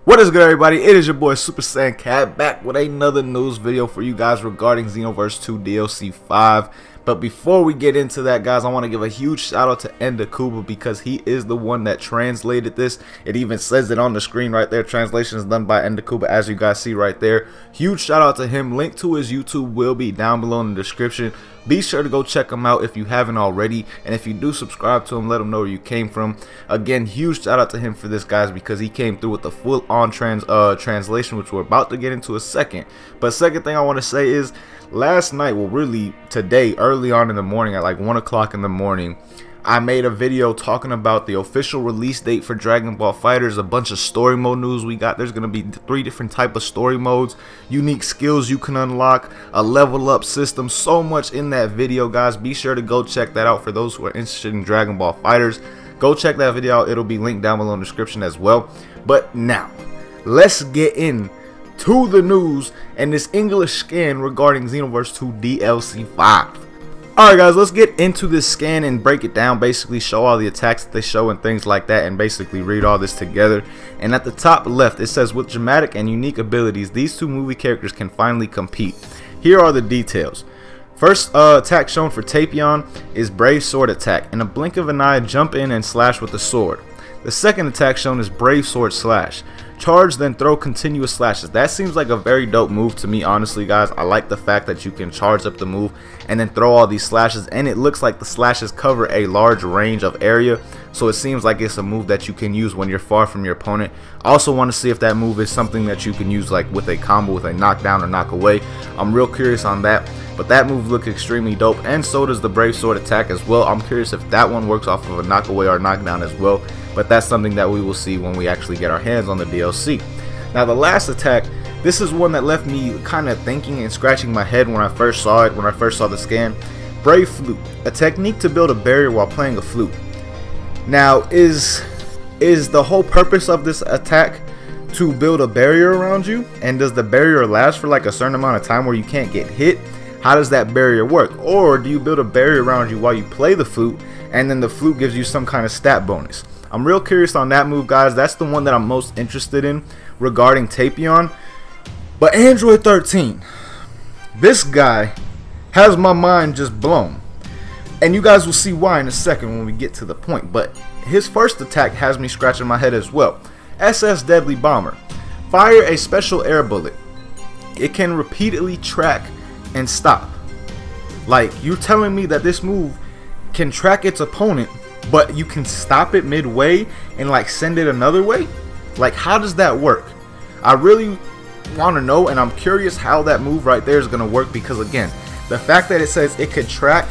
What is good, everybody? It is your boy Super Saiyan Cat back with another news video for you guys regarding Xenoverse 2 DLC 5. But before we get into that, guys, I want to give a huge shout out to Untitled because he is the one that translated this. It even says it on the screen right there. Translation is done by Untitled, as you guys see right there. Huge shout out to him. Link to his YouTube will be down below in the description. Be sure to go check him out if you haven't already, and if you do subscribe to him, let him know where you came from. Again, huge shout out to him for this, guys, because he came through with the full-on translation, which we're about to get into a second. But second thing I want to say is, last night, well, really today, early on in the morning, at like 1 o'clock in the morning, I made a video talking about the official release date for Dragon Ball FighterZ, a bunch of story mode news we got. There's going to be 3 different type of story modes, unique skills you can unlock, a level up system, so much in that video, guys. Be sure to go check that out for those who are interested in Dragon Ball FighterZ. Go check that video out. It'll be linked down below in the description as well. But now, let's get in to the news and this English scan regarding Xenoverse 2 DLC 5. Alright, guys, let's get into this scan and break it down, basically show all the attacks that they show and things like that, and basically read all this together. And at the top left, it says, with dramatic and unique abilities, these 2 movie characters can finally compete. Here are the details. First attack shown for Tapion is Brave Sword attack. In a blink of an eye, jump in and slash with the sword. The second attack shown is Brave Sword slash. Charge, then throw continuous slashes. That seems like a very dope move to me, honestly, guys. I like the fact that you can charge up the move and then throw all these slashes, and it looks like the slashes cover a large range of area, so it seems like it's a move that you can use when you're far from your opponent. I also want to see if that move is something that you can use like with a combo, with a knockdown or knock away. I'm real curious on that, but that move looks extremely dope, and so does the Brave Sword attack as well. I'm curious if that one works off of a knock away or knockdown as well, but that's something that we will see when we actually get our hands on the DLC. Now, the last attack, this is one that left me kind of thinking and scratching my head when I first saw it, when I first saw the scan. Brave Flute, a technique to build a barrier while playing a flute. Now, is the whole purpose of this attack to build a barrier around you? And does the barrier last for like a certain amount of time where you can't get hit? How does that barrier work? Or do you build a barrier around you while you play the flute, and then the flute gives you some kind of stat bonus? I'm real curious on that move, guys. That's the one that I'm most interested in regarding Tapion. But Android 13, this guy has my mind just blown. And you guys will see why in a second when we get to the point. But his first attack has me scratching my head as well. SS Deadly Bomber. Fire a special air bullet. It can repeatedly track and stop. Like, you're telling me that this move can track its opponent, but you can stop it midway and like send it another way? Like, how does that work? I really want to know, and I'm curious how that move right there is going to work, because again, the fact that it says it could track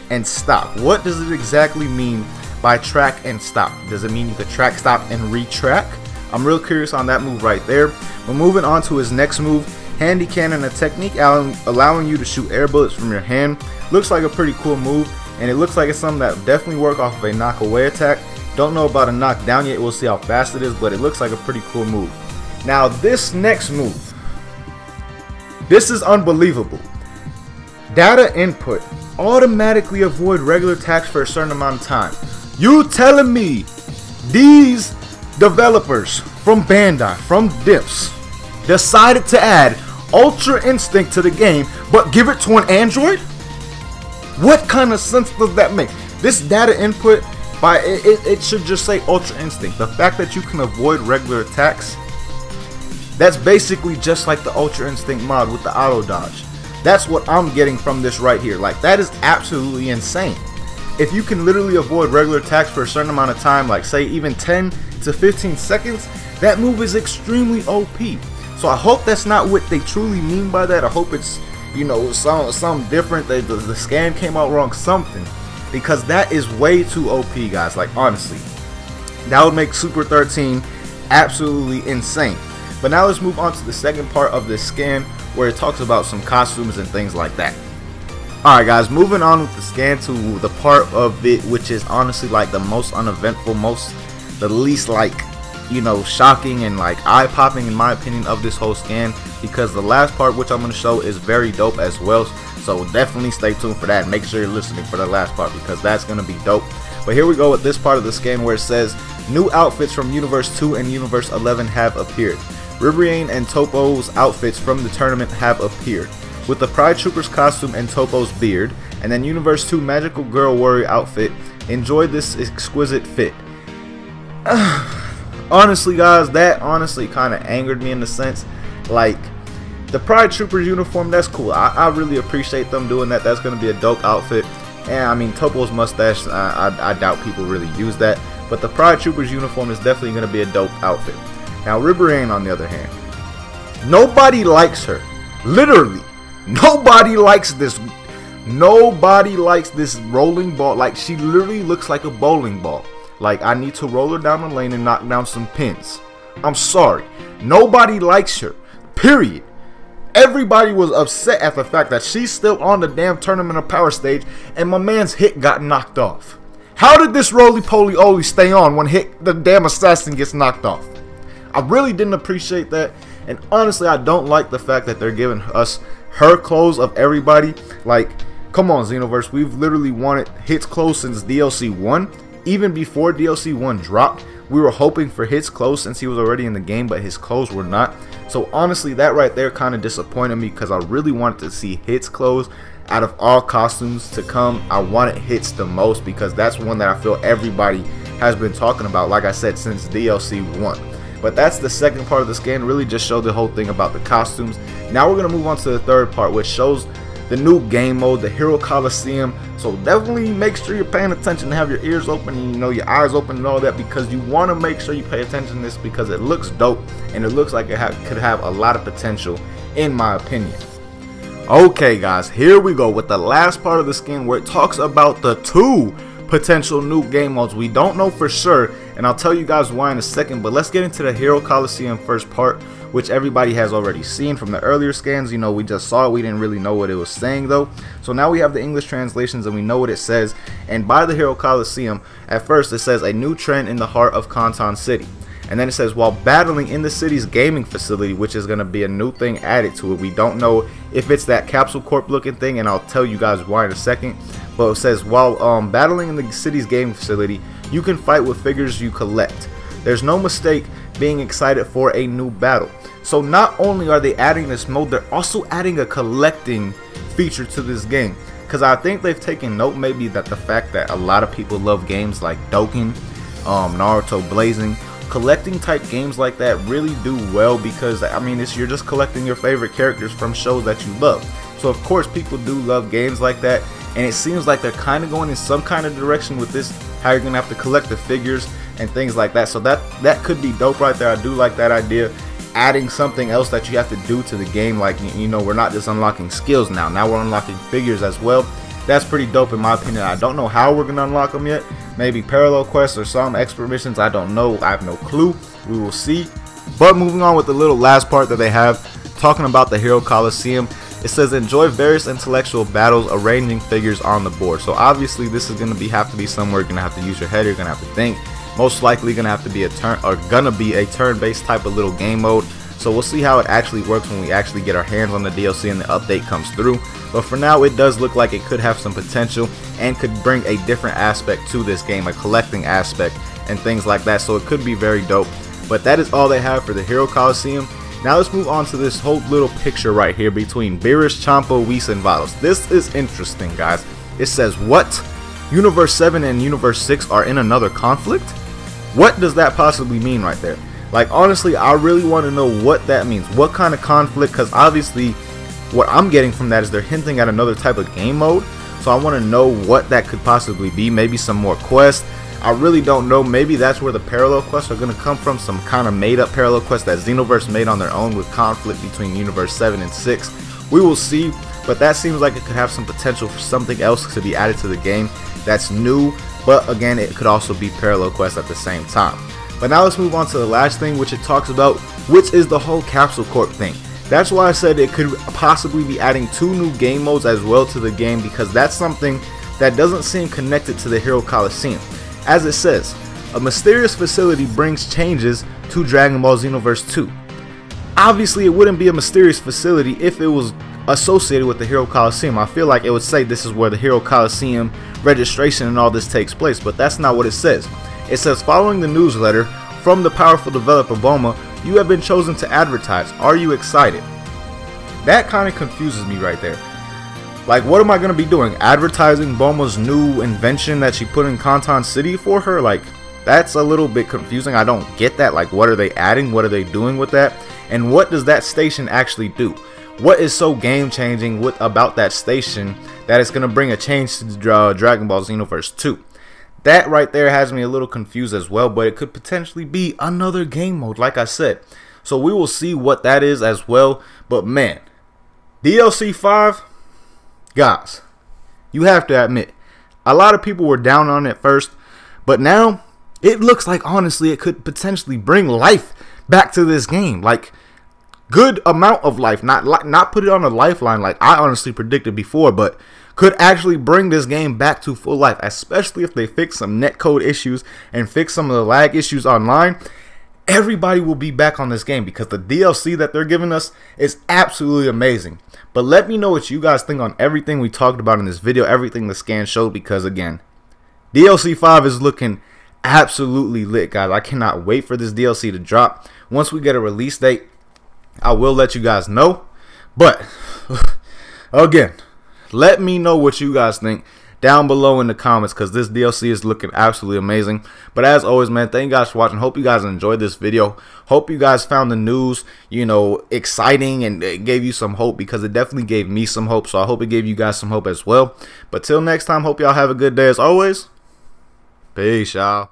and stop, what does it exactly mean by track and stop? Does it mean you could track, stop, and retrack? I'm real curious on that move right there. But moving on to his next move, Handy Cannon, a technique allowing you to shoot air bullets from your hand. Looks like a pretty cool move, and it looks like it's something that definitely work off of a knock away attack. Don't know about a knockdown yet, we'll see how fast it is, but it looks like a pretty cool move. Now, this next move, this is unbelievable. Data input, automatically avoid regular attacks for a certain amount of time. You telling me these developers from Bandai, from Dips, decided to add Ultra Instinct to the game, but give it to an Android? What kind of sense does that make? This data input, by it should just say Ultra Instinct. The fact that you can avoid regular attacks, that's basically just like the Ultra Instinct mod with the auto dodge. That's what I'm getting from this right here. Like, that is absolutely insane. If you can literally avoid regular attacks for a certain amount of time, like say even 10 to 15 seconds, that move is extremely OP. So I hope that's not what they truly mean by that. I hope it's, you know, something different. The scan came out wrong, something, because that is way too OP, guys. Like, honestly, that would make Super 13 absolutely insane. But now let's move on to the second part of this scan, where it talks about some costumes and things like that. Alright, guys, moving on with the scan to the part of it which is honestly like the most uneventful, the least like, you know, shocking and like eye-popping in my opinion of this whole scan, because the last part which I'm going to show is very dope as well. So definitely stay tuned for that. Make sure you're listening for the last part, because that's going to be dope. But here we go with this part of the scan where it says New outfits from Universe 2 and Universe 11 have appeared. Ribrianne and Topo's outfits from the tournament have appeared, with the Pride Trooper's costume and Topo's beard, and then Universe 2 Magical Girl Warrior outfit. Enjoy this exquisite fit. Honestly, guys, that honestly kind of angered me in the sense, like, the Pride Troopers uniform, that's cool. I really appreciate them doing that. That's going to be a dope outfit. And I mean, Topo's mustache, I doubt people really use that. But the Pride Troopers uniform is definitely going to be a dope outfit. Now, Ribrianne, on the other hand, nobody likes her. Literally, nobody likes this. Nobody likes this rolling ball. Like, she literally looks like a bowling ball. Like, I need to roll her down the lane and knock down some pins. I'm sorry. Nobody likes her. Period. Everybody was upset at the fact that she's still on the damn Tournament of Power stage and my man's hit got knocked off. How did this roly-poly-oly stay on when the damn assassin gets knocked off? I really didn't appreciate that, and honestly, I don't like the fact that they're giving us her clothes of everybody. Like, come on, Xenoverse, we've literally wanted Hit's clothes since DLC 1. Even before DLC 1 dropped, we were hoping for Hit's clothes since he was already in the game, but his clothes were not. So honestly, that right there kind of disappointed me because I really wanted to see Hit's clothes. Out of all costumes to come, I wanted Hit's the most because that's one that I feel everybody has been talking about, like I said, since DLC 1. But that's the second part of the scan, really just showed the whole thing about the costumes. Now we're going to move on to the third part, which shows the new game mode, the Hero Colosseum. So definitely make sure you're paying attention and have your ears open and, you know, your eyes open and all that, because you want to make sure you pay attention to this because it looks dope and it looks like it could have a lot of potential, in my opinion. Okay guys, here we go with the last part of the skin where it talks about the 2 potential new game modes. We don't know for sure, and I'll tell you guys why in a second, but let's get into the Hero Colosseum first part, which everybody has already seen from the earlier scans. You know, we just saw it, we didn't really know what it was saying though. So now we have the English translations and we know what it says. And by the Hero Colosseum, at first it says a new trend in the heart of Canton City. And then it says, while battling in the city's gaming facility, which is going to be a new thing added to it. We don't know if it's that Capsule Corp looking thing, and I'll tell you guys why in a second. But it says, while battling in the city's gaming facility, you can fight with figures you collect. There's no mistake being excited for a new battle. So not only are they adding this mode, they're also adding a collecting feature to this game. Because I think they've taken note maybe that the fact that a lot of people love games like Dokkan, Naruto, Blazing. Collecting type games like that really do well because, I mean, you're just collecting your favorite characters from shows that you love. So of course people do love games like that, and it seems like they're kind of going in some kind of direction with this, how you're gonna have to collect the figures and things like that. So that could be dope right there. I do like that idea, adding something else that you have to do to the game. Like, you know, we're not just unlocking skills now we're unlocking figures as well. That's pretty dope in my opinion. I don't know how we're gonna unlock them yet. Maybe parallel quests or some expert missions, I don't know. I have no clue. We will see. But moving on with the little last part that they have, talking about the Hero Colosseum, it says enjoy various intellectual battles arranging figures on the board. So obviously this is gonna have to be somewhere you're gonna have to use your head, you're gonna have to think. Most likely gonna have to be a turn-based type of little game mode. So we'll see how it actually works when we actually get our hands on the DLC and the update comes through. But for now, it does look like it could have some potential and could bring a different aspect to this game, a collecting aspect and things like that. So it could be very dope. But that is all they have for the Hero Colosseum. Now let's move on to this whole little picture right here between Beerus, Champa, Whis, and Vados. This is interesting, guys. It says, what? Universe 7 and Universe 6 are in another conflict? What does that possibly mean right there? Like, honestly, I really want to know what that means. What kind of conflict? Because obviously what I'm getting from that is they're hinting at another type of game mode. So I want to know what that could possibly be. Maybe some more quests. I really don't know. Maybe that's where the parallel quests are going to come from. Some kind of made up parallel quests that Xenoverse made on their own with conflict between Universe 7 and 6. We will see. But that seems like it could have some potential for something else to be added to the game that's new. But again, it could also be parallel quests at the same time. But now let's move on to the last thing, which it talks about, which is the whole Capsule Corp thing. That's why I said it could possibly be adding 2 new game modes as well to the game, because that's something that doesn't seem connected to the Hero Colosseum. As it says, a mysterious facility brings changes to Dragon Ball Xenoverse 2. Obviously, it wouldn't be a mysterious facility if it was associated with the Hero Colosseum. I feel like it would say this is where the Hero Colosseum registration and all this takes place, but that's not what it says. It says, following the newsletter from the powerful developer Boma, you have been chosen to advertise. Are you excited? That kind of confuses me right there. Like, what am I going to be doing? Advertising Boma's new invention that she put in Kanton City for her? Like, that's a little bit confusing. I don't get that. Like, what are they adding? What are they doing with that? And what does that station actually do? What is so game changing about that station that it's going to bring a change to Dragon Ball Xenoverse 2? That right there has me a little confused as well, but it could potentially be another game mode, like I said. So we will see what that is as well. But man, DLC 5, guys, you have to admit, a lot of people were down on it first, but now it looks like, honestly, it could potentially bring life back to this game. Like, good amount of life, not put it on a lifeline like I honestly predicted before, but could actually bring this game back to full life, especially if they fix some netcode issues and fix some of the lag issues online. Everybody will be back on this game because the DLC that they're giving us is absolutely amazing. But let me know what you guys think on everything we talked about in this video, everything the scan showed, because again, DLC 5 is looking absolutely lit, guys. I cannot wait for this DLC to drop. Once we get a release date, I will let you guys know. But again, let me know what you guys think down below in the comments, because this DLC is looking absolutely amazing. But as always, man, thank you guys for watching. Hope you guys enjoyed this video. Hope you guys found the news, you know, exciting, and it gave you some hope, because it definitely gave me some hope. So I hope it gave you guys some hope as well. But till next time, hope y'all have a good day as always. Peace, y'all.